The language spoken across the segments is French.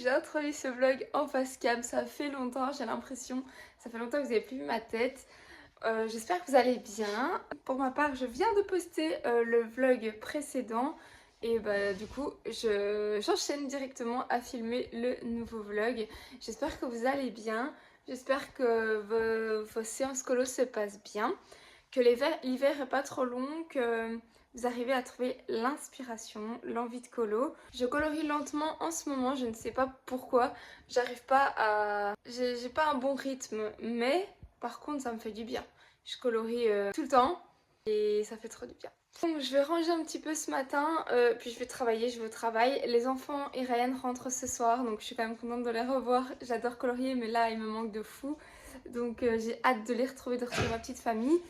j'ai introduit ce vlog en face cam, ça fait longtemps, j'ai l'impression, ça fait longtemps que vous n'avez plus vu ma tête. J'espère que vous allez bien. Pour ma part, je viens de poster le vlog précédent et du coup, j'enchaîne directement à filmer le nouveau vlog. J'espère que vous allez bien, j'espère que vos séances colo se passent bien, que l'hiver n'est pas trop long, que vous arrivez à trouver l'inspiration, l'envie de colo. Je colorie lentement en ce moment, je ne sais pas pourquoi. J'arrive pas à... J'ai pas un bon rythme, mais par contre ça me fait du bien. Je colorie tout le temps et ça fait trop du bien. Donc je vais ranger un petit peu ce matin, puis je vais travailler, je vais au travail. Les enfants et Ryan rentrent ce soir, donc je suis quand même contente de les revoir. J'adore colorier, mais là il me manque de fou. Donc j'ai hâte de les retrouver, de retrouver ma petite famille.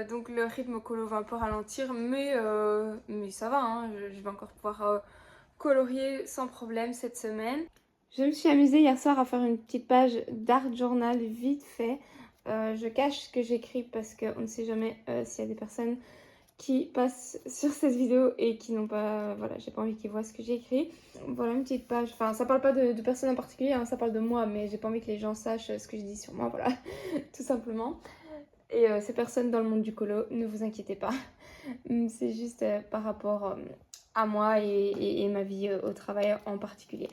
Donc le rythme colo va un peu ralentir, mais ça va, hein, je vais encore pouvoir colorier sans problème cette semaine. Je me suis amusée hier soir à faire une petite page d'art journal vite fait. Je cache ce que j'écris parce qu'on ne sait jamais s'il y a des personnes qui passent sur cette vidéo et qui n'ont pas... Voilà, j'ai pas envie qu'ils voient ce que j'ai écrit. Voilà une petite page, enfin ça parle pas de personne en particulier, hein, ça parle de moi, mais j'ai pas envie que les gens sachent ce que je dis sur moi, voilà, tout simplement. Et ces personnes dans le monde du colo, ne vous inquiétez pas. C'est juste par rapport à moi et ma vie au travail en particulier.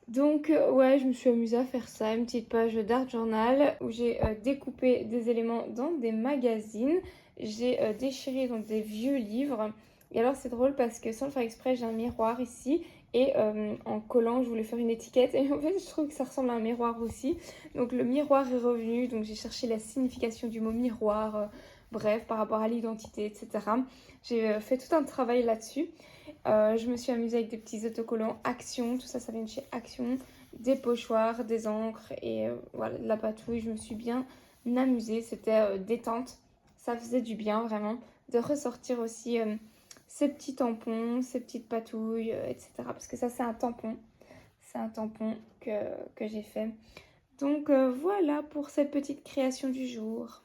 Donc ouais, je me suis amusée à faire ça, une petite page d'art journal où j'ai découpé des éléments dans des magazines. J'ai déchiré donc des vieux livres. Et alors c'est drôle parce que sans le faire exprès, j'ai un miroir ici. Et en collant, je voulais faire une étiquette. Et en fait, je trouve que ça ressemble à un miroir aussi. Donc le miroir est revenu. Donc j'ai cherché la signification du mot miroir. Bref, par rapport à l'identité, etc. J'ai fait tout un travail là-dessus. Je me suis amusée avec des petits autocollants Action, tout ça, ça vient de chez Action, des pochoirs, des encres et voilà, de la patouille. Je me suis bien amusée, c'était détente, ça faisait du bien vraiment de ressortir aussi ces petits tampons, ces petites patouilles, etc. Parce que ça, c'est un tampon que j'ai fait. Donc voilà pour cette petite création du jour.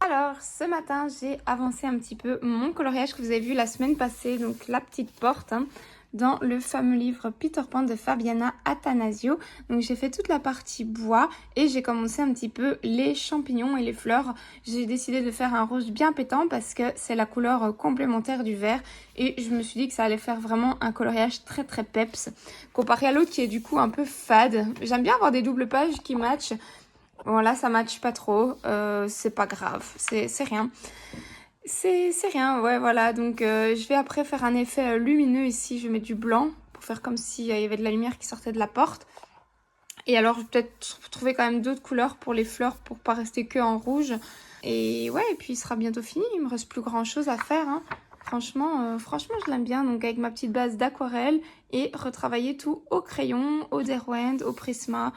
Alors, ce matin, j'ai avancé un petit peu mon coloriage que vous avez vu la semaine passée, donc la petite porte, hein, dans le fameux livre Peter Pan de Fabiana Attanasio. Donc j'ai fait toute la partie bois et j'ai commencé un petit peu les champignons et les fleurs. J'ai décidé de faire un rose bien pétant parce que c'est la couleur complémentaire du vert et je me suis dit que ça allait faire vraiment un coloriage très très peps comparé à l'autre qui est du coup un peu fade. J'aime bien avoir des doubles pages qui matchent. Bon là ça matche pas trop, c'est pas grave, c'est rien. C'est rien, ouais voilà, donc je vais après faire un effet lumineux ici, je mets du blanc pour faire comme s'il y avait de la lumière qui sortait de la porte. Et alors je vais peut-être trouver quand même d'autres couleurs pour les fleurs pour pas rester que en rouge. Et ouais, et puis il sera bientôt fini, il me reste plus grand chose à faire, hein. Franchement, je l'aime bien, donc avec ma petite base d'aquarelle et retravailler tout au crayon, au Derwent, au Prisma.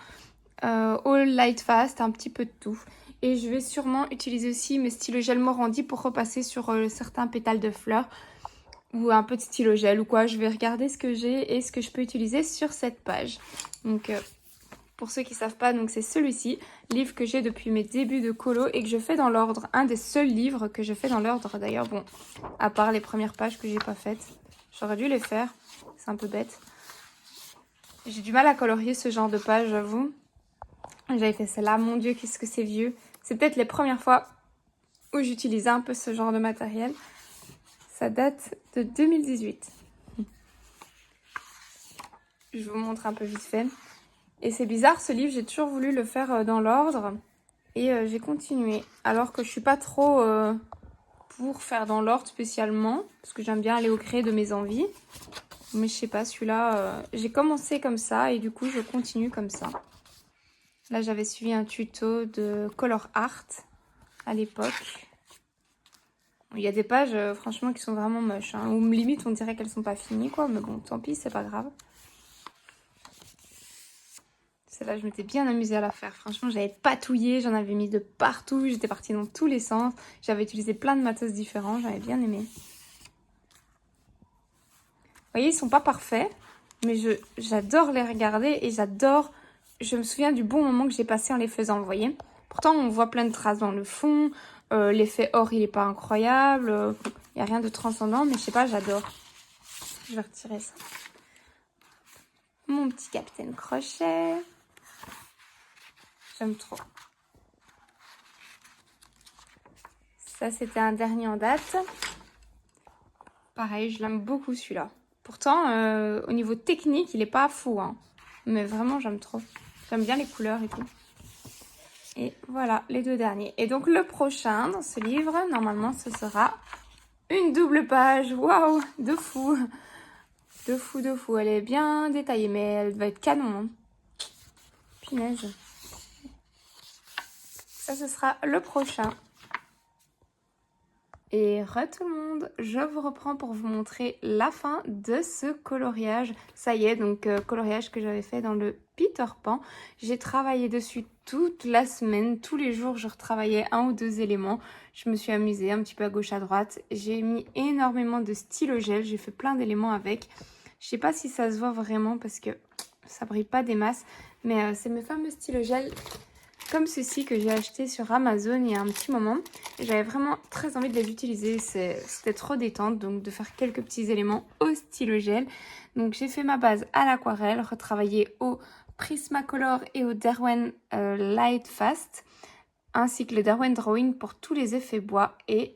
Au Light Fast, un petit peu de tout. Et je vais sûrement utiliser aussi mes stylos gel Morandi pour repasser sur certains pétales de fleurs ou un peu de stylo gel ou quoi. Je vais regarder ce que j'ai et ce que je peux utiliser sur cette page. Donc pour ceux qui ne savent pas, donc c'est celui-ci, livre que j'ai depuis mes débuts de colo et que je fais dans l'ordre. Un des seuls livres que je fais dans l'ordre d'ailleurs, bon, à part les premières pages que j'ai pas faites. J'aurais dû les faire, c'est un peu bête. J'ai du mal à colorier ce genre de page, j'avoue. J'avais fait celle-là, mon Dieu, qu'est-ce que c'est vieux. C'est peut-être les premières fois où j'utilisais un peu ce genre de matériel. Ça date de 2018. Je vous montre un peu vite fait. Et c'est bizarre, ce livre, j'ai toujours voulu le faire dans l'ordre. Et j'ai continué. Alors que je suis pas trop pour faire dans l'ordre spécialement. Parce que j'aime bien aller au gré de mes envies. Mais je sais pas, celui-là, j'ai commencé comme ça et du coup, je continue comme ça. Là, j'avais suivi un tuto de Color Art à l'époque. Il y a des pages, franchement, qui sont vraiment moches. Hein. Ou limite, on dirait qu'elles sont pas finies, quoi. Mais bon, tant pis, c'est pas grave. Celle-là, je m'étais bien amusée à la faire. Franchement, j'avais patouillé, j'en avais mis de partout. J'étais partie dans tous les sens. J'avais utilisé plein de matos différents. J'avais bien aimé. Vous voyez, ils sont pas parfaits. Mais j'adore les regarder et j'adore... Je me souviens du bon moment que j'ai passé en les faisant, vous voyez. Pourtant, on voit plein de traces dans le fond. L'effet or, il est pas incroyable. Il n'y a rien de transcendant, mais je sais pas, j'adore. Je vais retirer ça. Mon petit Capitaine Crochet. J'aime trop. Ça, c'était un dernier en date. Pareil, je l'aime beaucoup celui-là. Pourtant, au niveau technique, il est pas fou, hein. Mais vraiment, j'aime trop. J'aime bien les couleurs et tout. Et voilà, les 2 derniers. Et donc, le prochain dans ce livre, normalement, ce sera une double page. Waouh, de fou. De fou, de fou. Elle est bien détaillée, mais elle va être canon, hein. Punaise. Ça, ce sera le prochain. Et tout le monde, je vous reprends pour vous montrer la fin de ce coloriage. Ça y est, donc coloriage que j'avais fait dans le Peter Pan. J'ai travaillé dessus toute la semaine, tous les jours je retravaillais 1 ou 2 éléments. Je me suis amusée un petit peu à gauche à droite. J'ai mis énormément de stylo gel, j'ai fait plein d'éléments avec. Je sais pas si ça se voit vraiment parce que ça brille pas des masses, mais c'est mes fameux stylo gel comme ceci que j'ai acheté sur Amazon il y a un petit moment. J'avais vraiment très envie de les utiliser, c'était trop détente, donc de faire quelques petits éléments au stylo gel. Donc j'ai fait ma base à l'aquarelle, retravaillée au Prismacolor et au Derwent Light Fast, ainsi que le Derwent Drawing pour tous les effets bois et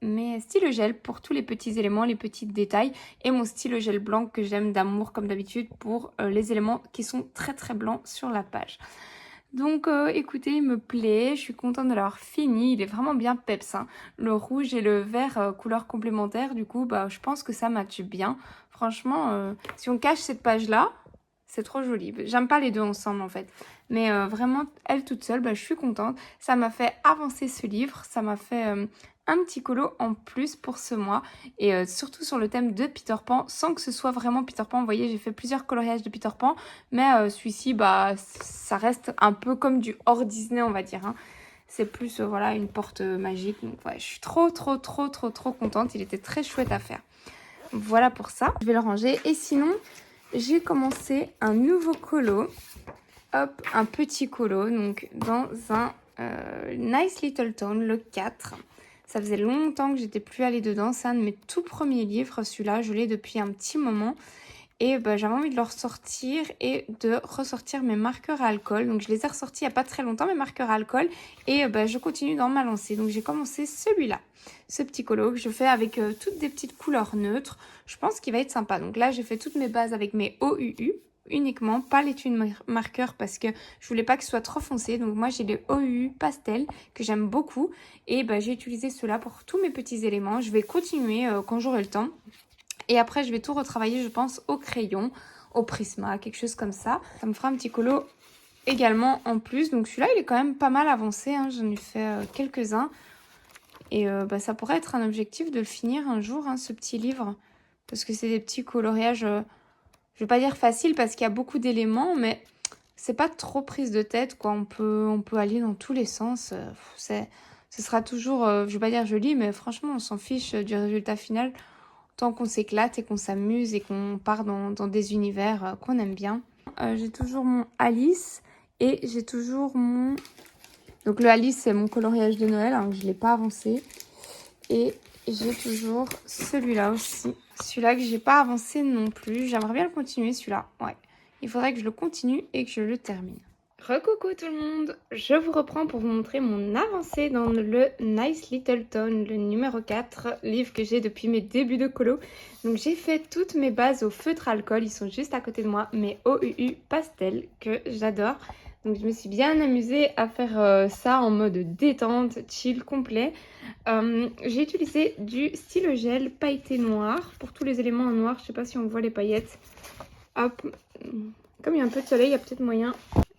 mes stylos gel pour tous les petits éléments, les petits détails, et mon stylo gel blanc que j'aime d'amour comme d'habitude pour les éléments qui sont très très blancs sur la page. Donc écoutez, il me plaît, je suis contente de l'avoir fini, il est vraiment bien peps, hein. Le rouge et le vert couleur complémentaire, du coup bah, je pense que ça matche bien. Franchement, si on cache cette page là, c'est trop joli. J'aime pas les deux ensemble en fait. Mais vraiment, elle toute seule, bah, je suis contente. Ça m'a fait avancer ce livre. Ça m'a fait un petit colo en plus pour ce mois. Et surtout sur le thème de Peter Pan, sans que ce soit vraiment Peter Pan. Vous voyez, j'ai fait plusieurs coloriages de Peter Pan. Mais celui-ci, bah, ça reste un peu comme du hors Disney, on va dire, hein. C'est plus, voilà, une porte magique. Donc ouais, je suis trop contente. Il était très chouette à faire. Voilà pour ça. Je vais le ranger. Et sinon, j'ai commencé un nouveau colo. Hop, un petit colo, donc dans un Nice Little Town, le 4. Ça faisait longtemps que j'étais plus allée dedans. C'est un de mes tout premiers livres, celui-là. Je l'ai depuis un petit moment. Et bah, j'avais envie de le ressortir et de ressortir mes marqueurs à alcool. Donc je les ai ressortis il n'y a pas très longtemps, mes marqueurs à alcool. Et bah, je continue dans ma lancée. Donc j'ai commencé celui-là, ce petit colo que je fais avec toutes des petites couleurs neutres. Je pense qu'il va être sympa. Donc là, j'ai fait toutes mes bases avec mes OUU. Uniquement, pas les tunes marqueurs parce que je voulais pas que ce soit trop foncé. Donc moi j'ai les OUU pastel que j'aime beaucoup. Et bah, j'ai utilisé ceux-là pour tous mes petits éléments. Je vais continuer quand j'aurai le temps. Et après, je vais tout retravailler, je pense, au crayon, au Prisma, quelque chose comme ça. Ça me fera un petit colo également en plus. Donc celui-là, il est quand même pas mal avancé, hein. J'en ai fait quelques-uns. Et bah, ça pourrait être un objectif de le finir un jour, hein, ce petit livre. Parce que c'est des petits coloriages, je vais pas dire facile parce qu'il y a beaucoup d'éléments, mais c'est pas trop prise de tête, quoi. On peut aller dans tous les sens. Ce sera toujours, je vais pas dire joli, mais franchement, on s'en fiche du résultat final. Tant qu'on s'éclate et qu'on s'amuse et qu'on part dans des univers qu'on aime bien. J'ai toujours mon Alice et j'ai toujours mon... Donc le Alice, c'est mon coloriage de Noël, hein, je ne l'ai pas avancé. Et j'ai toujours celui-là aussi. Celui-là que j'ai pas avancé non plus. J'aimerais bien le continuer, celui-là. Ouais. Il faudrait que je le continue et que je le termine. Recoucou tout le monde, je vous reprends pour vous montrer mon avancée dans le Nice Little Town, le numéro 4, livre que j'ai depuis mes débuts de colo. Donc j'ai fait toutes mes bases au feutre alcool, ils sont juste à côté de moi, mes OUU pastel que j'adore. Donc je me suis bien amusée à faire ça en mode détente, chill, complet. J'ai utilisé du stylo gel pailleté noir pour tous les éléments en noir, je sais pas si on voit les paillettes. Hop, comme il y a un peu de soleil, il y a peut-être moyen...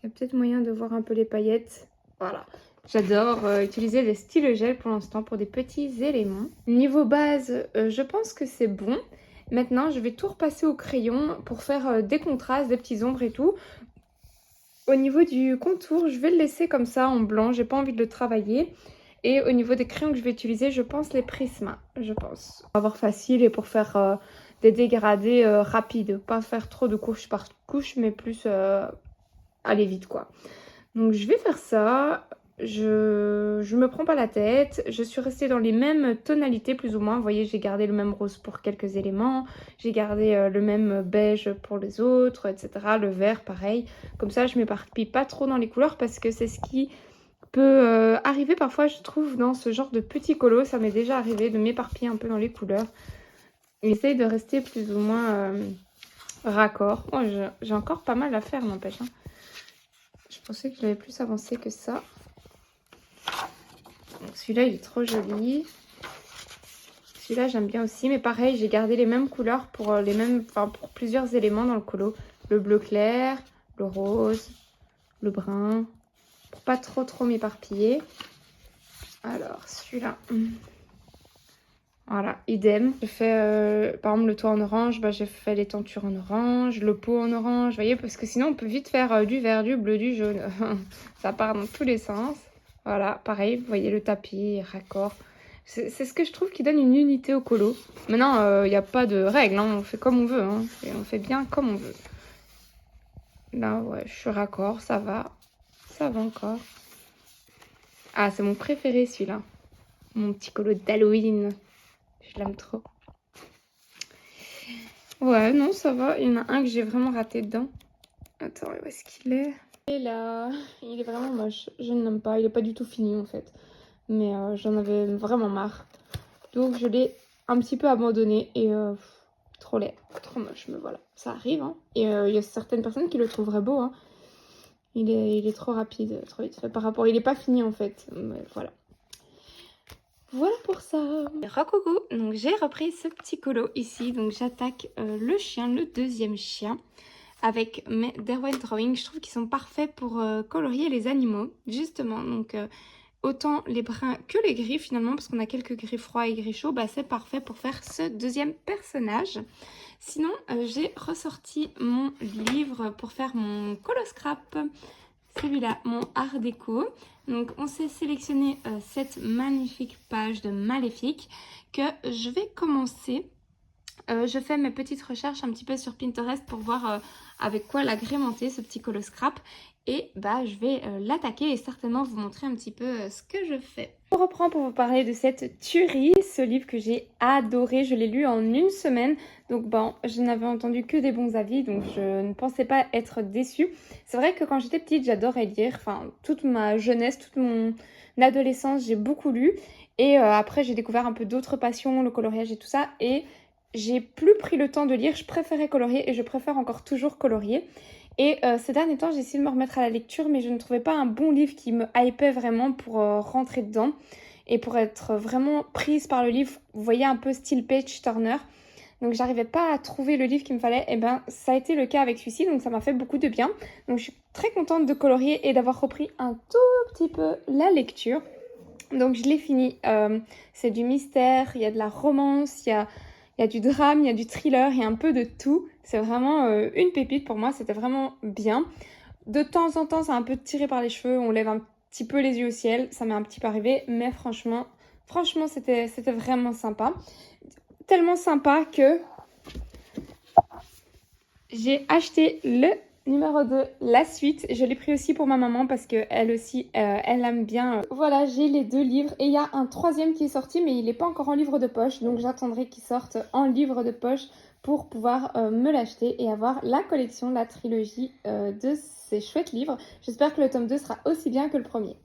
Il y a peut-être moyen de voir un peu les paillettes. Voilà. J'adore utiliser les stylos gel pour l'instant pour des petits éléments. Niveau base, je pense que c'est bon. Maintenant, je vais tout repasser au crayon pour faire des contrastes, des petits ombres et tout. Au niveau du contour, je vais le laisser comme ça en blanc. J'ai pas envie de le travailler. Et au niveau des crayons que je vais utiliser, je pense les Prisma. Je pense. Pour avoir facile et pour faire des dégradés rapides. Pas faire trop de couche par couche, mais plus... aller vite quoi. Donc je vais faire ça. je me prends pas la tête. Je suis restée dans les mêmes tonalités plus ou moins. Vous voyez, j'ai gardé le même rose pour quelques éléments. J'ai gardé le même beige pour les autres, etc. Le vert, pareil. Comme ça, je m'éparpille pas trop dans les couleurs parce que c'est ce qui peut arriver parfois, je trouve, dans ce genre de petits colos. Ça m'est déjà arrivé de m'éparpiller un peu dans les couleurs. J'essaye de rester plus ou moins raccord. Oh, j'ai encore pas mal à faire, n'empêche. Hein. Je pensais que j'avais plus avancé que ça. Celui-là, il est trop joli. Celui-là, j'aime bien aussi. Mais pareil, j'ai gardé les mêmes couleurs pour pour plusieurs éléments dans le colo. Le bleu clair, le rose, le brun. Pour pas trop m'éparpiller. Alors, celui-là. Voilà, idem. J'ai fait, par exemple, le toit en orange. Bah, j'ai fait les tentures en orange, le pot en orange. Vous voyez, parce que sinon, on peut vite faire du vert, du bleu, du jaune. Ça part dans tous les sens. Voilà, pareil, vous voyez le tapis, raccord. C'est ce que je trouve qui donne une unité au colo. Maintenant, il n'y a pas de règle, hein, on fait comme on veut. Hein, on fait bien comme on veut. Là, ouais, je suis raccord, ça va. Ça va encore. Ah, c'est mon préféré celui-là. Mon petit colo d'Halloween. Je l'aime trop. Ouais, non, ça va. Il y en a un que j'ai vraiment raté dedans. Attends, où est-ce qu'il est? Et là, il est vraiment moche. Je ne l'aime pas. Il est pas du tout fini en fait. Mais j'en avais vraiment marre. Donc je l'ai un petit peu abandonné. Et trop laid, trop moche. Mais voilà, ça arrive. Hein. Et il y a certaines personnes qui le trouveraient beau. Hein. Il est trop rapide, trop vite fait par rapport. Il n'est pas fini en fait. Mais voilà. Voilà pour ça. Recoucou, donc j'ai repris ce petit colo ici. Donc j'attaque le chien, le deuxième chien. Avec mes Derwent Drawing. Je trouve qu'ils sont parfaits pour colorier les animaux. Justement, donc autant les bruns que les gris finalement. Parce qu'on a quelques gris froids et gris chauds. Bah, c'est parfait pour faire ce deuxième personnage. Sinon, j'ai ressorti mon livre pour faire mon colo scrap. Celui-là, mon art déco. Donc on s'est sélectionné cette magnifique page de Maléfique que je vais commencer. Je fais mes petites recherches un petit peu sur Pinterest pour voir avec quoi l'agrémenter, ce petit colo scrap. Et bah je vais l'attaquer et certainement vous montrer un petit peu ce que je fais. On reprend pour vous parler de cette tuerie, ce livre que j'ai adoré. Je l'ai lu en une semaine. Donc bon, je n'avais entendu que des bons avis, donc je ne pensais pas être déçue. C'est vrai que quand j'étais petite, j'adorais lire. Enfin, toute ma jeunesse, toute mon adolescence, j'ai beaucoup lu. Et après, j'ai découvert un peu d'autres passions, le coloriage et tout ça. Et j'ai plus pris le temps de lire. Je préférais colorier et je préfère encore toujours colorier. Et ces derniers temps, j'ai essayé de me remettre à la lecture, mais je ne trouvais pas un bon livre qui me hypait vraiment pour rentrer dedans. Et pour être vraiment prise par le livre, vous voyez un peu style page turner. Donc j'arrivais pas à trouver le livre qu'il me fallait. Et ben ça a été le cas avec celui-ci, donc ça m'a fait beaucoup de bien. Donc je suis très contente de colorier et d'avoir repris un tout petit peu la lecture. Donc je l'ai fini. C'est du mystère, il y a de la romance, il y a du drame, il y a du thriller, il y a un peu de tout. C'est vraiment une pépite pour moi, c'était vraiment bien. De temps en temps, c'est un peu tiré par les cheveux, on lève un petit peu les yeux au ciel, ça m'est un petit peu arrivé, mais franchement c'était vraiment sympa. Tellement sympa que j'ai acheté le numéro 2, la suite. Je l'ai pris aussi pour ma maman parce qu'elle aussi, elle aime bien. Voilà, j'ai les deux livres. Et il y a un troisième qui est sorti, mais il n'est pas encore en livre de poche. Donc j'attendrai qu'il sorte en livre de poche pour pouvoir me l'acheter et avoir la collection, la trilogie de ces chouettes livres. J'espère que le tome 2 sera aussi bien que le premier.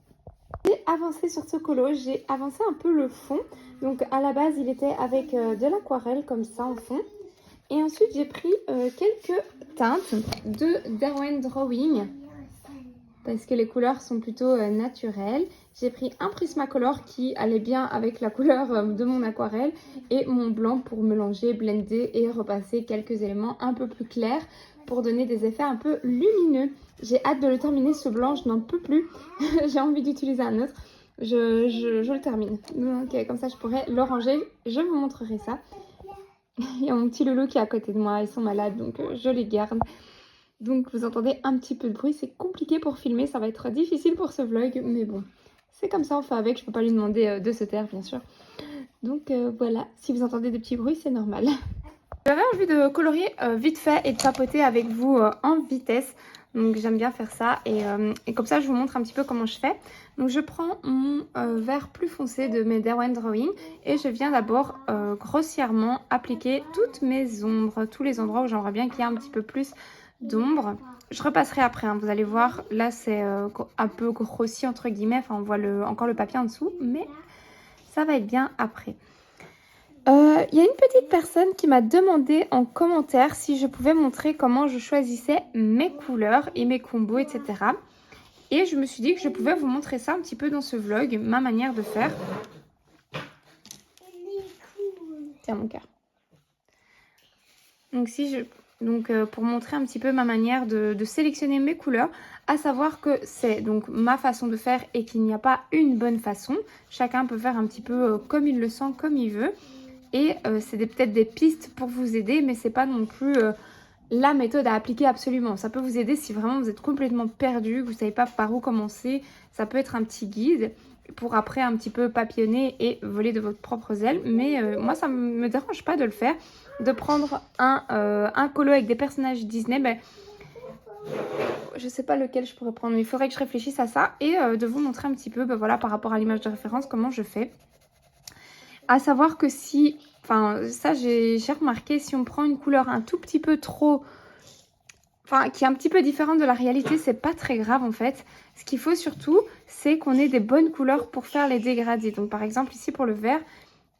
J'ai avancé sur ce colo, j'ai avancé un peu le fond. Donc à la base, il était avec de l'aquarelle comme ça en fond. Et ensuite, j'ai pris quelques teintes de Derwent Drawing parce que les couleurs sont plutôt naturelles. J'ai pris un Prismacolor qui allait bien avec la couleur de mon aquarelle et mon blanc pour mélanger, blender et repasser quelques éléments un peu plus clairs pour donner des effets un peu lumineux. J'ai hâte de le terminer, ce blanc, je n'en peux plus. J'ai envie d'utiliser un autre. Je le termine. Donc comme ça, je pourrais le ranger. Je vous montrerai ça. Il y a mon petit loulou qui est à côté de moi, ils sont malades donc je les garde. Donc vous entendez un petit peu de bruit, c'est compliqué pour filmer, ça va être difficile pour ce vlog, mais bon, c'est comme ça, on fait avec, je peux pas lui demander de se taire bien sûr. Donc voilà, si vous entendez des petits bruits, c'est normal. J'avais envie de colorier vite fait et de papoter avec vous en vitesse. Donc j'aime bien faire ça et comme ça je vous montre un petit peu comment je fais. Donc je prends mon vert plus foncé de mes Derwent Drawing et je viens d'abord grossièrement appliquer toutes mes ombres, tous les endroits où j'aimerais bien qu'il y ait un petit peu plus d'ombre. Je repasserai après, hein, vous allez voir, là c'est un peu grossi entre guillemets, enfin on voit encore le papier en dessous, mais ça va être bien après. Il y a une petite personne qui m'a demandé en commentaire si je pouvais montrer comment je choisissais mes couleurs et mes combos, etc. Et je me suis dit que je pouvais vous montrer ça un petit peu dans ce vlog, ma manière de faire. Tiens mon cœur. Donc, pour montrer un petit peu ma manière de sélectionner mes couleurs, à savoir que c'est donc ma façon de faire et qu'il n'y a pas une bonne façon. Chacun peut faire un petit peu comme il le sent, comme il veut. Et c'est peut-être des pistes pour vous aider, mais c'est pas non plus la méthode à appliquer absolument. Ça peut vous aider si vraiment vous êtes complètement perdu, que vous ne savez pas par où commencer. Ça peut être un petit guide pour après un petit peu papillonner et voler de votre propre aile. Mais moi, ça ne me dérange pas de le faire. De prendre un colo avec des personnages Disney, ben, je ne sais pas lequel je pourrais prendre, mais il faudrait que je réfléchisse à ça. Et de vous montrer un petit peu, ben, voilà, par rapport à l'image de référence, comment je fais. À savoir que si, enfin ça j'ai remarqué, si on prend une couleur un tout petit peu trop, enfin qui est un petit peu différente de la réalité, c'est pas très grave en fait. Ce qu'il faut surtout, c'est qu'on ait des bonnes couleurs pour faire les dégradés. Donc par exemple ici pour le vert,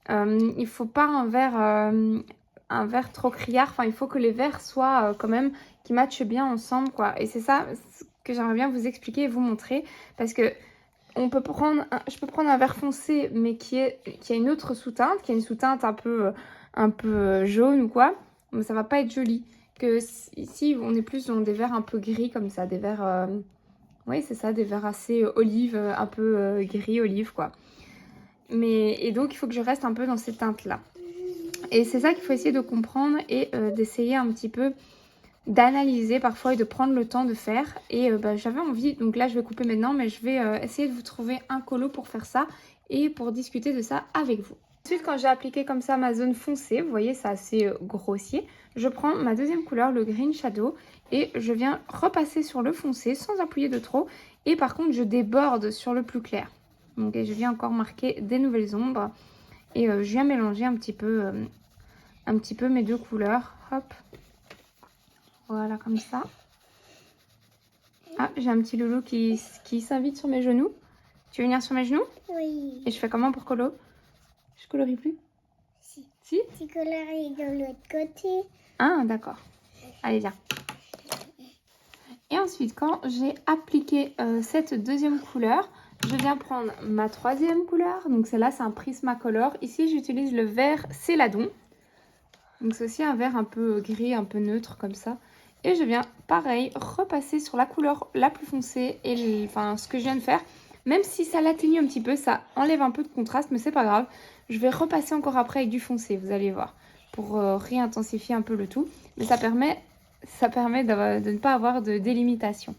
il faut pas un vert trop criard. Enfin il faut que les verts soient quand même qui matchent bien ensemble quoi. Et c'est ça que j'aimerais bien vous expliquer et vous montrer parce que je peux prendre un vert foncé, mais qui a une autre sous-teinte, qui a une sous-teinte un peu jaune ou quoi. Mais ça va pas être joli. Que ici, on est plus dans des verts un peu gris comme ça, des verts, oui c'est ça, des verts assez olive, un peu gris olive quoi. Et donc il faut que je reste un peu dans ces teintes là. Et c'est ça qu'il faut essayer de comprendre et d'essayer un petit peu d'analyser parfois et de prendre le temps de faire. Et j'avais envie, donc là je vais couper maintenant, mais je vais essayer de vous trouver un colo pour faire ça et pour discuter de ça avec vous. Ensuite, quand j'ai appliqué comme ça ma zone foncée, vous voyez c'est assez grossier, je prends ma deuxième couleur, le Green Shadow, et je viens repasser sur le foncé sans appuyer de trop. Et par contre je déborde sur le plus clair. Donc je viens encore marquer des nouvelles ombres et je viens mélanger un petit peu mes deux couleurs. Hop. Voilà, comme ça. Ah, j'ai un petit loulou qui s'invite sur mes genoux. Tu veux venir sur mes genoux? Oui. Et je fais comment pour colo? Je colorie plus? Si. Si? Tu colories de l'autre côté. Ah, d'accord. Allez, viens. Et ensuite, quand j'ai appliqué cette deuxième couleur, je viens prendre ma troisième couleur. Donc celle-là, c'est un Prismacolor. Ici, j'utilise le vert Céladon. Donc c'est aussi un vert un peu gris, un peu neutre comme ça. Et je viens, pareil, repasser sur la couleur la plus foncée et enfin, ce que je viens de faire. Même si ça l'atténue un petit peu, ça enlève un peu de contraste, mais c'est pas grave. Je vais repasser encore après avec du foncé, vous allez voir, pour réintensifier un peu le tout. Mais ça permet de ne pas avoir de délimitation.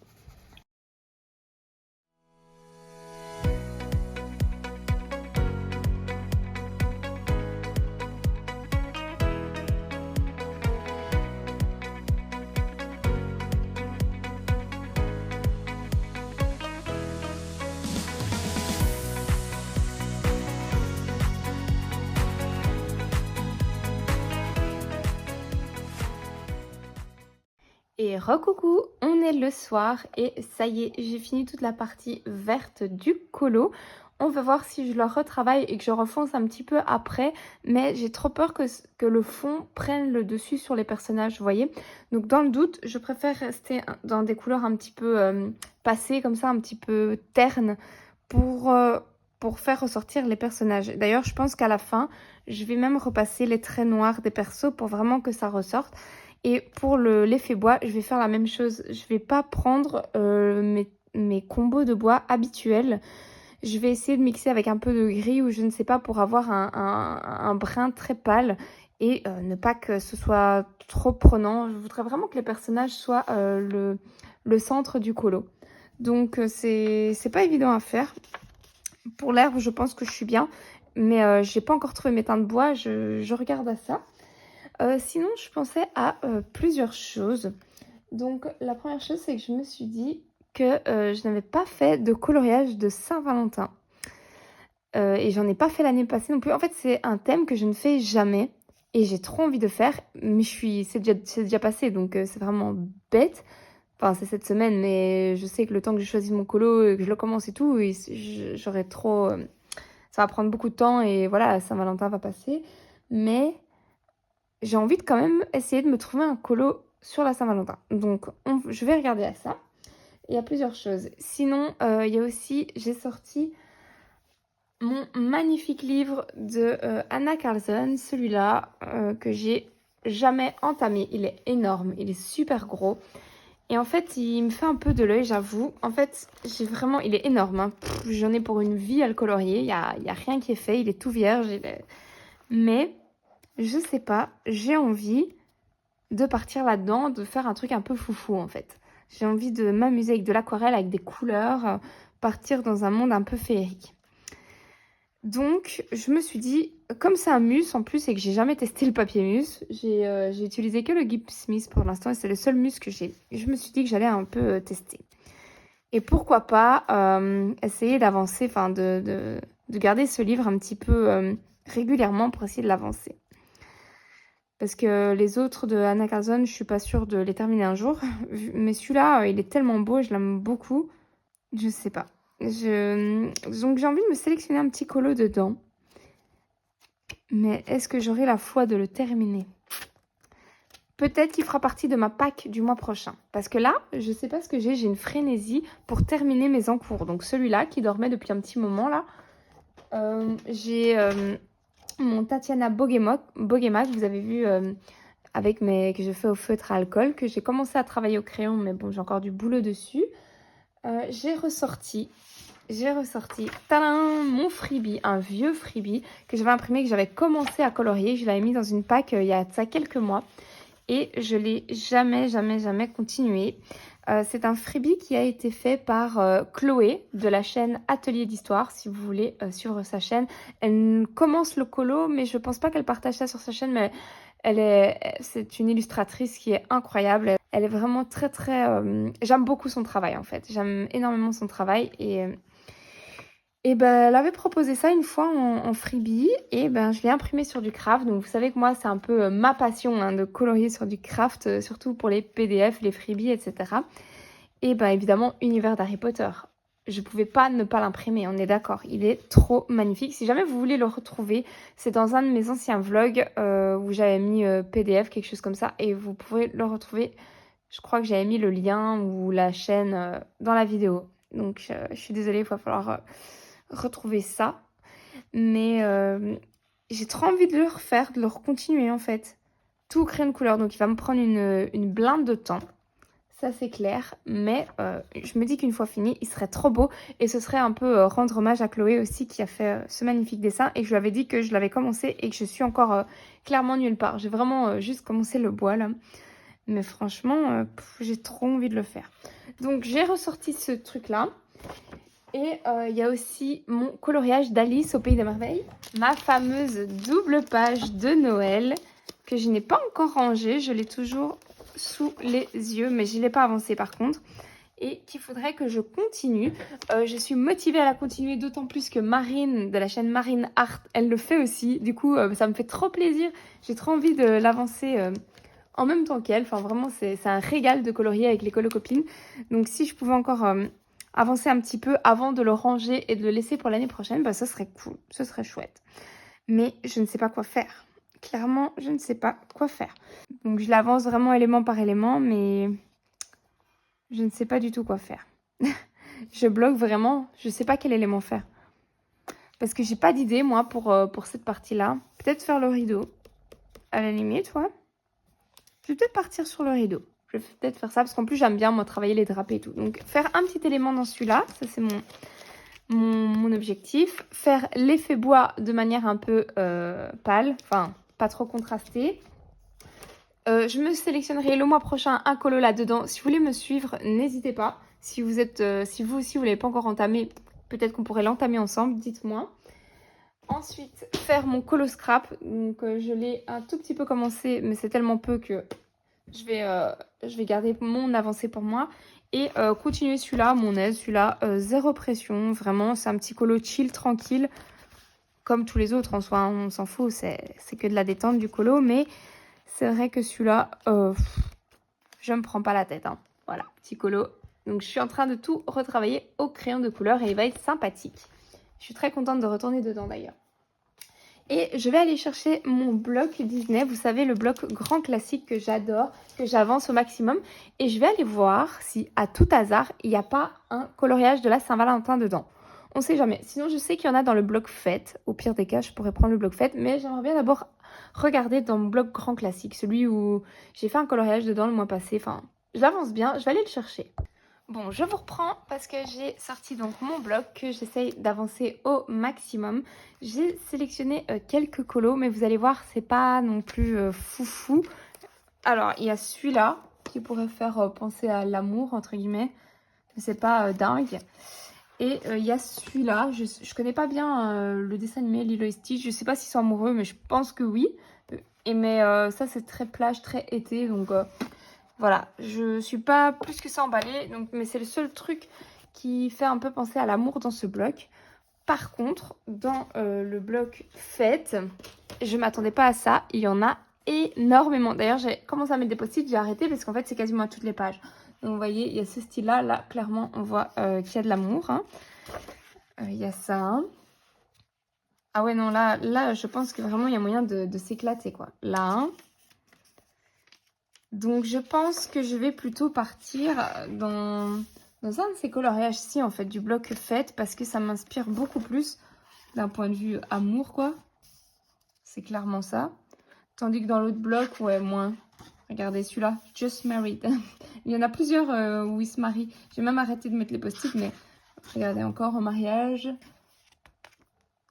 Et recoucou, on est le soir et ça y est, j'ai fini toute la partie verte du colo. On va voir si je le retravaille et que je refonce un petit peu après, mais j'ai trop peur que le fond prenne le dessus sur les personnages, vous voyez. Donc dans le doute, je préfère rester dans des couleurs un petit peu passées, comme ça, un petit peu ternes, pour faire ressortir les personnages. D'ailleurs, je pense qu'à la fin, je vais même repasser les traits noirs des persos pour vraiment que ça ressorte. Et pour l'effet bois, je vais faire la même chose. Je vais pas prendre mes combos de bois habituels. Je vais essayer de mixer avec un peu de gris ou je ne sais pas pour avoir un brun très pâle et ne pas que ce soit trop prenant. Je voudrais vraiment que les personnages soient le centre du colo. Donc c'est pas évident à faire. Pour l'herbe, je pense que je suis bien. Mais j'ai pas encore trouvé mes teintes de bois. Je regarde à ça. Sinon, je pensais à plusieurs choses. Donc la première chose, c'est que je me suis dit que je n'avais pas fait de coloriage de Saint-Valentin. Et j'en ai pas fait l'année passée non plus. En fait, c'est un thème que je ne fais jamais et j'ai trop envie de faire, mais c'est déjà passé, donc c'est vraiment bête. Enfin, c'est cette semaine, mais je sais que le temps que je choisisse mon colo et que je le commence et tout, j'aurais trop... ça va prendre beaucoup de temps et voilà, Saint-Valentin va passer. Mais j'ai envie de quand même essayer de me trouver un colo sur la Saint-Valentin. Donc, je vais regarder à ça. Il y a plusieurs choses. Sinon, il y a aussi, j'ai sorti mon magnifique livre de Anna Carlson, celui-là que j'ai jamais entamé. Il est énorme, il est super gros. Et en fait, il me fait un peu de l'œil, j'avoue. En fait, il est énorme. Hein. J'en ai pour une vie à le colorier. Il y a rien qui est fait, il est tout vierge. Mais, je sais pas, j'ai envie de partir là-dedans, de faire un truc un peu foufou en fait. J'ai envie de m'amuser avec de l'aquarelle, avec des couleurs, partir dans un monde un peu féerique. Donc, je me suis dit, comme c'est un mousse en plus et que j'ai jamais testé le papier mousse, j'ai utilisé que le Gibb Smith pour l'instant et c'est le seul mousse que j'ai. Je me suis dit que j'allais un peu tester. Et pourquoi pas essayer d'avancer, enfin de garder ce livre un petit peu régulièrement pour essayer de l'avancer. Parce que les autres de Anna Carlson, je suis pas sûre de les terminer un jour. Mais celui-là, il est tellement beau, je l'aime beaucoup. Je sais pas. Donc j'ai envie de me sélectionner un petit colo dedans. Mais est-ce que j'aurai la foi de le terminer? Peut-être qu'il fera partie de ma pack du mois prochain. Parce que là, je sais pas ce que j'ai une frénésie pour terminer mes encours. Donc celui-là qui dormait depuis un petit moment là. J'ai mon Tatiana Bogemac, vous avez vu que je fais au feutre à alcool, que j'ai commencé à travailler au crayon, mais bon, j'ai encore du boulot dessus. J'ai ressorti, tadam, mon freebie, un vieux freebie que j'avais imprimé, que j'avais commencé à colorier. Je l'avais mis dans une pack il y a de ça quelques mois et je l'ai jamais continué. C'est un freebie qui a été fait par Chloé de la chaîne Atelier d'Histoire, si vous voulez suivre sa chaîne. Elle commence le colo, mais je pense pas qu'elle partage ça sur sa chaîne, mais c'est une illustratrice qui est incroyable. Elle est vraiment très j'aime beaucoup son travail en fait. J'aime énormément son travail et ben elle avait proposé ça une fois en freebie et ben je l'ai imprimé sur du craft. Donc vous savez que moi c'est un peu ma passion hein, de colorier sur du craft, surtout pour les PDF, les freebies, etc. Et ben évidemment univers d'Harry Potter. Je pouvais pas ne pas l'imprimer, on est d'accord. Il est trop magnifique. Si jamais vous voulez le retrouver, c'est dans un de mes anciens vlogs où j'avais mis PDF, quelque chose comme ça. Et vous pouvez le retrouver. Je crois que j'avais mis le lien ou la chaîne dans la vidéo. Donc je suis désolée, il va falloir retrouver ça. Mais j'ai trop envie de le refaire, de le recontinuer en fait. Tout crayon de couleur. Donc il va me prendre une blinde de temps. Ça c'est clair, mais je me dis qu'une fois fini, il serait trop beau et ce serait un peu rendre hommage à Chloé aussi qui a fait ce magnifique dessin et je lui avais dit que je l'avais commencé et que je suis encore clairement nulle part. J'ai vraiment juste commencé le bois là, mais franchement, j'ai trop envie de le faire. Donc j'ai ressorti ce truc là et il y a aussi mon coloriage d'Alice au Pays des Merveilles, ma fameuse double page de Noël que je n'ai pas encore rangée, je l'ai toujours sous les yeux, mais je ne l'ai pas avancé par contre, et qu'il faudrait que je continue. Je suis motivée à la continuer, d'autant plus que Marine, de la chaîne Marine Art, elle le fait aussi. Du coup, ça me fait trop plaisir. J'ai trop envie de l'avancer en même temps qu'elle. Enfin, vraiment, c'est un régal de colorier avec les colocopines. Donc, si je pouvais encore avancer un petit peu avant de le ranger et de le laisser pour l'année prochaine, bah, ce serait cool, ce serait chouette. Mais je ne sais pas quoi faire. Clairement, je ne sais pas quoi faire. Donc je l'avance vraiment élément par élément, mais je ne sais pas du tout quoi faire. Je bloque vraiment, je ne sais pas quel élément faire. Parce que j'ai pas d'idée, moi, pour cette partie-là. Peut-être faire le rideau, à la limite, ouais. Je vais peut-être partir sur le rideau. Je vais peut-être faire ça, parce qu'en plus, j'aime bien, moi, travailler les drapés et tout. Donc, faire un petit élément dans celui-là, ça, c'est mon objectif. Faire l'effet bois de manière un peu pâle, enfin, pas trop contrastée. Je me sélectionnerai le mois prochain un colo là-dedans. Si vous voulez me suivre, n'hésitez pas. Si vous aussi vous l'avez pas encore entamé, peut-être qu'on pourrait l'entamer ensemble, dites-moi. Ensuite, faire mon colo scrap. Donc je l'ai un tout petit peu commencé, mais c'est tellement peu que je vais je vais garder mon avancé pour moi. Et continuer celui-là, mon aise, celui-là, zéro pression. Vraiment, c'est un petit colo chill, tranquille. Comme tous les autres en soi, hein, on s'en fout. C'est que de la détente du colo. Mais c'est vrai que celui-là, je me prends pas la tête. Hein. Voilà, petit colo. Donc je suis en train de tout retravailler au crayon de couleur et il va être sympathique. Je suis très contente de retourner dedans d'ailleurs. Et je vais aller chercher mon bloc Disney. Vous savez, le bloc grand classique que j'adore, que j'avance au maximum. Et je vais aller voir si, à tout hasard, il n'y a pas un coloriage de la Saint-Valentin dedans. On ne sait jamais. Sinon, je sais qu'il y en a dans le bloc fête. Au pire des cas, je pourrais prendre le bloc fête. Mais j'aimerais bien d'abord regarder dans mon bloc grand classique. Celui où j'ai fait un coloriage dedans le mois passé. Enfin, j'avance bien. Je vais aller le chercher. Bon, je vous reprends parce que j'ai sorti donc mon bloc que j'essaye d'avancer au maximum. J'ai sélectionné quelques colos, mais vous allez voir, c'est pas non plus foufou. Alors, il y a celui-là qui pourrait faire penser à l'amour, entre guillemets. Mais c'est pas dingue. Et il y a celui-là. Je connais pas bien le dessin animé Lilo et Stitch. Je sais pas s'ils sont amoureux, mais je pense que oui. Mais ça, c'est très plage, très été, donc... Voilà, je suis pas plus que ça emballée, donc, mais c'est le seul truc qui fait un peu penser à l'amour dans ce bloc. Par contre, dans le bloc fête, je m'attendais pas à ça. Il y en a énormément. D'ailleurs, j'ai commencé à mettre des post-it, j'ai arrêté parce qu'en fait, c'est quasiment à toutes les pages. Donc, vous voyez, il y a ce style-là. Là, clairement, on voit qu'il y a de l'amour. Hein. Il y a ça. Ah ouais, non, là, je pense que vraiment, il y a moyen de s'éclater, quoi. Là, donc, je pense que je vais plutôt partir dans un de ces coloriages-ci, en fait, du bloc fête, parce que ça m'inspire beaucoup plus d'un point de vue amour, quoi. C'est clairement ça. Tandis que dans l'autre bloc, ouais, moins. Regardez, celui-là, Just Married. Il y en a plusieurs où ils se marient. J'ai même arrêté de mettre les post-it, mais regardez, encore au mariage.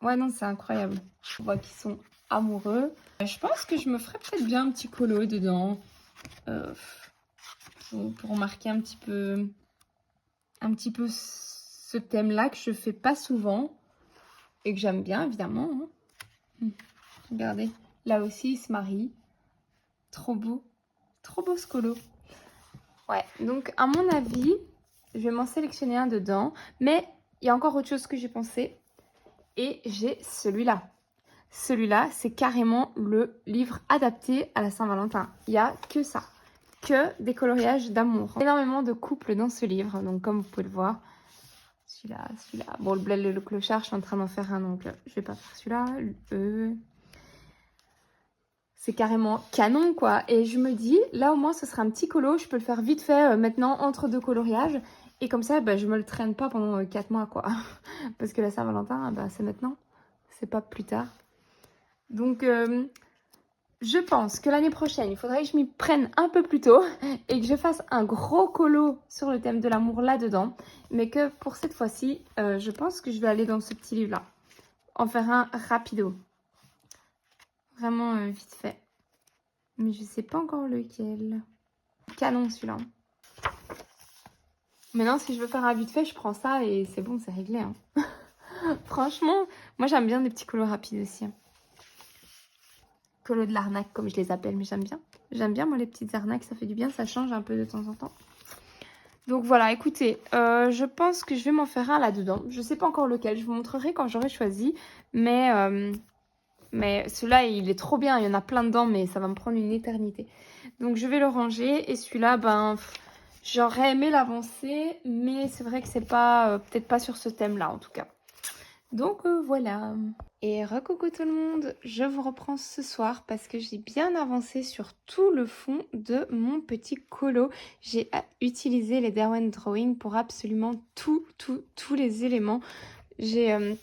Ouais, non, c'est incroyable. On voit qu'ils sont amoureux. Je pense que je me ferais peut-être bien un petit colo dedans. Pour marquer un petit peu ce thème-là que je fais pas souvent et que j'aime bien, évidemment. Hein. Regardez, là aussi, il se marie. Trop beau ce colo. Ouais, donc à mon avis, je vais m'en sélectionner un dedans. Mais il y a encore autre chose que j'ai pensé. Et j'ai celui-là. Celui-là, c'est carrément le livre adapté à la Saint-Valentin. Il n'y a que ça. Que des coloriages d'amour. Énormément de couples dans ce livre. Donc, comme vous pouvez le voir, celui-là. Bon, le bled, le clochard, je suis en train d'en faire un. Donc, je vais pas faire celui-là. C'est carrément canon, quoi. Et je me dis, là, au moins, ce sera un petit colo. Je peux le faire vite fait maintenant entre deux coloriages. Et comme ça, bah, je me le traîne pas pendant 4 mois, quoi. Parce que la Saint-Valentin, bah, c'est maintenant. C'est pas plus tard. Donc, je pense que l'année prochaine, il faudrait que je m'y prenne un peu plus tôt et que je fasse un gros colo sur le thème de l'amour là-dedans. Mais que pour cette fois-ci, je pense que je vais aller dans ce petit livre-là. En faire un rapido. Vraiment vite fait. Mais je sais pas encore lequel. Canon celui-là. Maintenant, si je veux faire un vite fait, je prends ça et c'est bon, c'est réglé. Hein. Franchement, moi j'aime bien des petits colos rapides aussi. Hein. Colo de l'arnaque comme je les appelle, mais j'aime bien. J'aime bien moi les petites arnaques, ça fait du bien, ça change un peu de temps en temps. Donc voilà, écoutez, je pense que je vais m'en faire un là-dedans. Je sais pas encore lequel, je vous montrerai quand j'aurai choisi. Mais celui-là, il est trop bien, il y en a plein dedans, mais ça va me prendre une éternité. Donc je vais le ranger et celui-là, ben, j'aurais aimé l'avancer, mais c'est vrai que c'est pas, peut-être pas sur ce thème-là en tout cas. Donc voilà. Et recoucou tout le monde, je vous reprends ce soir parce que j'ai bien avancé sur tout le fond de mon petit colo. J'ai utilisé les Derwent Drawing pour absolument tous les éléments. J'ai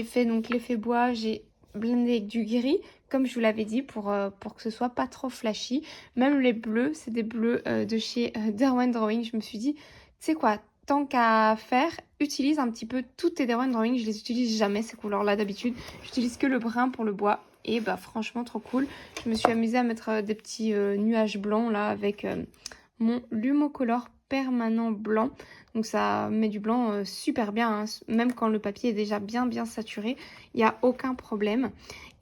fait donc l'effet bois, j'ai blendé avec du gris, comme je vous l'avais dit, pour que ce soit pas trop flashy. Même les bleus, c'est des bleus de chez Derwent Drawing. Je me suis dit, tu sais quoi, tant qu'à faire, utilise un petit peu toutes tes Derwent Drawing. Je les utilise jamais ces couleurs-là d'habitude. J'utilise que le brun pour le bois. Et bah franchement trop cool. Je me suis amusée à mettre des petits nuages blancs là avec mon Lumocolor permanent blanc. Donc ça met du blanc super bien, hein. Même quand le papier est déjà bien saturé, il n'y a aucun problème.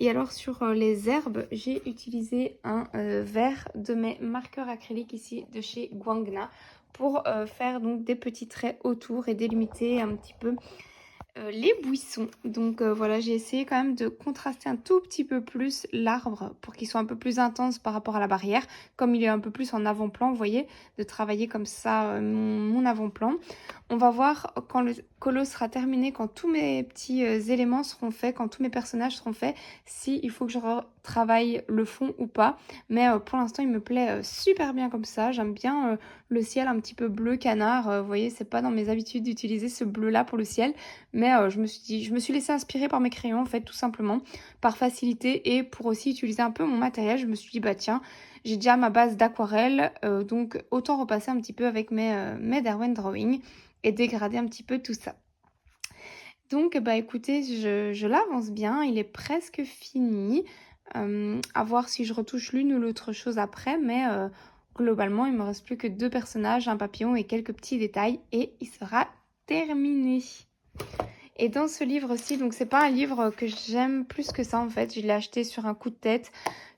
Et alors sur les herbes, j'ai utilisé un vert de mes marqueurs acryliques ici de chez Guangna pour faire donc des petits traits autour et délimiter un petit peu les buissons. Donc voilà, j'ai essayé quand même de contraster un tout petit peu plus l'arbre pour qu'il soit un peu plus intense par rapport à la barrière. Comme il est un peu plus en avant-plan, vous voyez, de travailler comme ça mon avant-plan. On va voir quand le colo sera terminé, quand tous mes petits éléments seront faits, quand tous mes personnages seront faits, si il faut que je retravaille le fond ou pas. Mais pour l'instant, il me plaît super bien comme ça. J'aime bien le ciel un petit peu bleu canard. Vous voyez, c'est pas dans mes habitudes d'utiliser ce bleu-là pour le ciel. Mais je me suis dit, je me suis laissée inspirer par mes crayons en fait, tout simplement, par facilité et pour aussi utiliser un peu mon matériel. Je me suis dit, bah tiens, j'ai déjà ma base d'aquarelle, donc autant repasser un petit peu avec mes Derwent Drawing et dégrader un petit peu tout ça. Donc bah écoutez, je l'avance bien, il est presque fini. À voir si je retouche l'une ou l'autre chose après, mais globalement il me reste plus que 2 personnages, un papillon et quelques petits détails et il sera terminé. Et dans ce livre-ci, donc c'est pas un livre que j'aime plus que ça en fait, je l'ai acheté sur un coup de tête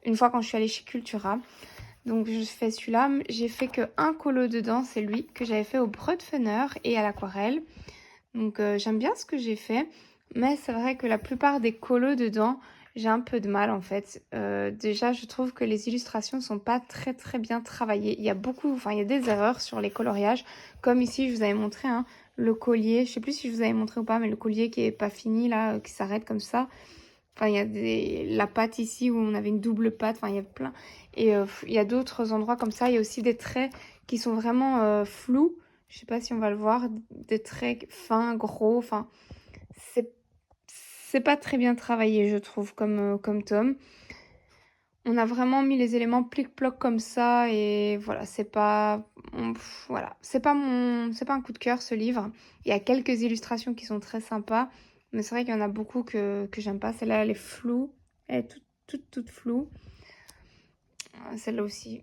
une fois quand je suis allée chez Cultura. Donc je fais celui-là, j'ai fait que un colo dedans, c'est lui que j'avais fait au Brodfenner et à l'aquarelle. Donc j'aime bien ce que j'ai fait, mais c'est vrai que la plupart des colos dedans, j'ai un peu de mal en fait. Déjà je trouve que les illustrations sont pas très bien travaillées. Il y a il y a des erreurs sur les coloriages, comme ici je vous avais montré le collier, je sais plus si je vous avais montré ou pas, mais le collier qui est pas fini là, qui s'arrête comme ça. Enfin, il y a la patte ici où on avait une double patte, enfin il y a plein. Et il y a d'autres endroits comme ça, il y a aussi des traits qui sont vraiment flous. Je sais pas si on va le voir, des traits fins, gros, enfin c'est pas très bien travaillé je trouve comme tome. On a vraiment mis les éléments plic-ploc comme ça et voilà, voilà, c'est pas un coup de cœur ce livre. Il y a quelques illustrations qui sont très sympas, mais c'est vrai qu'il y en a beaucoup que j'aime pas. Celle-là, elle est floue, elle est toute floue. Celle-là aussi,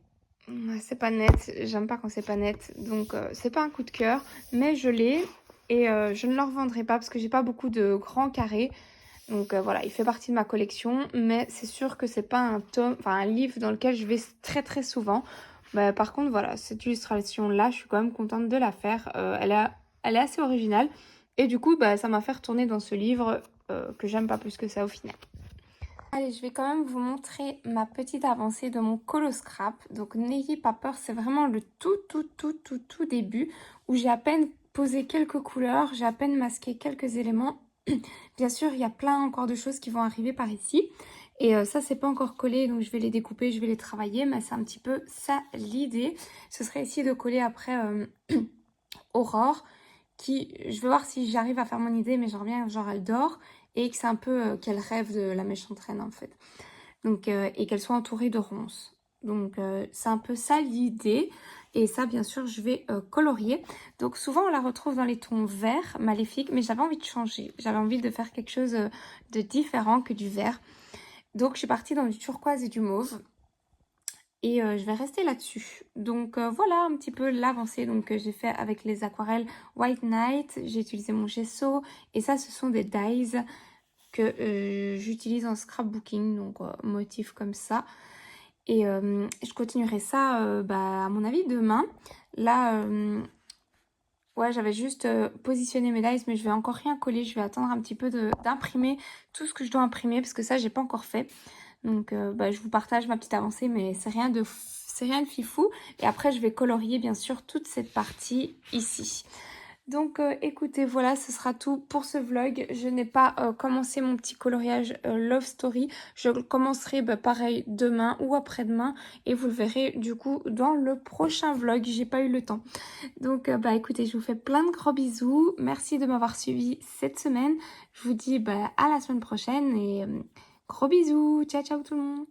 c'est pas net, j'aime pas quand c'est pas net, donc c'est pas un coup de cœur, mais je l'ai et je ne le revendrai pas parce que j'ai pas beaucoup de grands carrés. Donc voilà, il fait partie de ma collection, mais c'est sûr que c'est pas un livre dans lequel je vais très souvent. Bah, par contre, voilà, cette illustration-là, je suis quand même contente de la faire. Elle est assez originale. Et du coup, bah, ça m'a fait retourner dans ce livre que j'aime pas plus que ça au final. Allez, je vais quand même vous montrer ma petite avancée de mon colo scrap. Donc n'ayez pas peur, c'est vraiment le tout début où j'ai à peine posé quelques couleurs, j'ai à peine masqué quelques éléments. Bien sûr, il y a plein encore de choses qui vont arriver par ici. Et ça, c'est pas encore collé, donc je vais les découper, je vais les travailler. Mais c'est un petit peu ça l'idée. Ce serait ici de coller après Aurore. Je vais voir si j'arrive à faire mon idée, mais j'aimerais bien genre elle dort. Et que c'est un peu qu'elle rêve de la méchante reine en fait. Donc, et qu'elle soit entourée de ronces. Donc c'est un peu ça l'idée. Et ça bien sûr je vais colorier. Donc souvent on la retrouve dans les tons verts maléfiques. Mais j'avais envie de changer. J'avais envie de faire quelque chose de différent que du vert. Donc je suis partie dans du turquoise et du mauve. Et je vais rester là-dessus. Donc voilà un petit peu l'avancée que j'ai fait avec les aquarelles White Night. J'ai utilisé mon gesso. Et ça ce sont des dies que j'utilise en scrapbooking. Donc motif comme ça. Et je continuerai ça, à mon avis, demain. Là, ouais, j'avais juste positionné mes dies, mais je vais encore rien coller. Je vais attendre un petit peu d'imprimer tout ce que je dois imprimer, parce que ça, j'ai pas encore fait. Donc, je vous partage ma petite avancée, mais c'est rien de fifou. Et après, je vais colorier, bien sûr, toute cette partie ici. Donc écoutez, voilà, ce sera tout pour ce vlog. Je n'ai pas commencé mon petit coloriage Love Story. Je le commencerai pareil demain ou après-demain. Et vous le verrez du coup dans le prochain vlog. J'ai pas eu le temps. Donc écoutez, je vous fais plein de gros bisous. Merci de m'avoir suivi cette semaine. Je vous dis à la semaine prochaine et gros bisous. Ciao ciao tout le monde.